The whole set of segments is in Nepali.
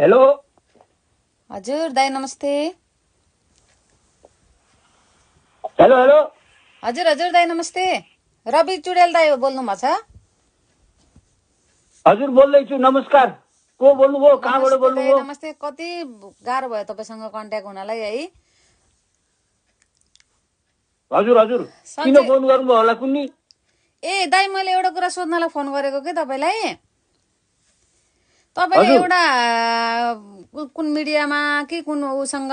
हेलो हजुर दाइ नमस्ते। हेलो हेलो हजुर हजुर दाइ नमस्ते। रवि चुडेल दाइ बोल्नु भएको छ? हजुर बोल्दैछु। नमस्कार। को बोल्नुभयो? कहाँबाट नमस्ते दाइ बोल्नुभयो? नमस्ते। कति गाह्रो भयो तपाईँसँग कन्ट्याक्ट हुनलाई है। हजुर हजुर किन सन्चै फोन गर्नुभयो होला कुन्नी? ए दाइ मैले एउटा कुरा सोध्नलाई फोन गरेको कि तपाईँलाई। तपाईँले हजुर एउटा कुन मिडियामा कि कुन उसँग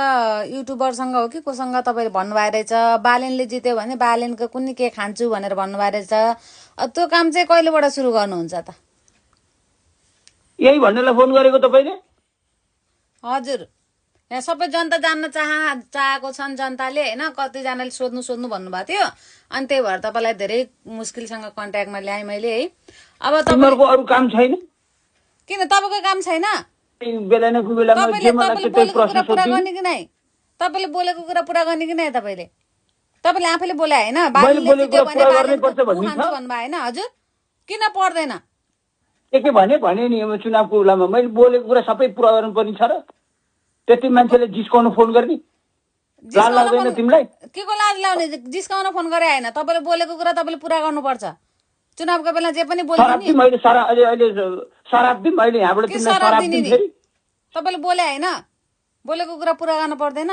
युट्युबरसँग हो कि कोसँग तपाईँले भन्नुभएको रहेछ बालेनले जित्यो भने बालेनको कुनै के खान्छु भनेर भन्नुभएको रहेछ। त्यो काम चाहिँ कहिलेबाट सुरु गर्नुहुन्छ त? यही भन्नेलाई फोन गरेको तपाईँले? हजुर यहाँ सबै जनता जान्न चाहेको छन् जनताले होइन। कतिजनाले सोध्नु सोध्नु भन्नुभएको थियो अनि त्यही भएर तपाईँलाई धेरै मुस्किलसँग कन्ट्याक्टमा ल्याएँ मैले है। अब तिमीहरूको अरू काम छैन? किन तपाईँको काम छैन? बेला न बेलामा जे मन लाग्छ त्यही प्रश्न पुरा सोध्दिनु। गर्ने कि नै? तपाईँले बोलेको कुरा पुरा गर्ने कि नै? तपाईँले आफैले बोले होइन मैले बालेनले बोलेको जित्यो कुरा भने पुरा गर्नै बालेनको पर्छ को भन्ने खान्छु छ? भन्नुभयो होइन? हजुर किन पर्दैन? के भने नि अब चुनावको बेलामा मैले बोलेको कुरा सबै पुरा गर्नुपर्ने छ र? त्यति मान्छेले जिस्काउनु फोन गर्ने लाज लाग्दैन तिमीलाई? के को लाज लाउने? जिस्काउन फोन गरे होइन। तपाईँले बोलेको कुरा तपाईँले पुरा गर्नुपर्छ। चुनावको बेला जे पनि शराब बोल्नु नि। मैले अहिले शराब दिउँ अहिले यहाँबाट के तिमीलाई शराब शराब दिने दिउँ नि? फेरि? तपाईँले बोले होइन? बोलेको कुरा पुरा गर्नु पर्दैन?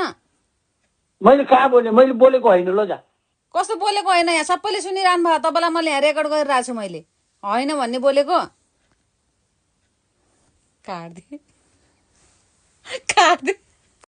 मैले कहाँ बोलेँ? मैले बोलेको होइन ल जा। कस्तो बोलेको होइन? यहाँ सबैले सुनिरहनु भयो। तपाईँलाई मैले यहाँ रेकर्ड गरिरहेको छु मैले होइन भन्ने बोलेको। काट्दे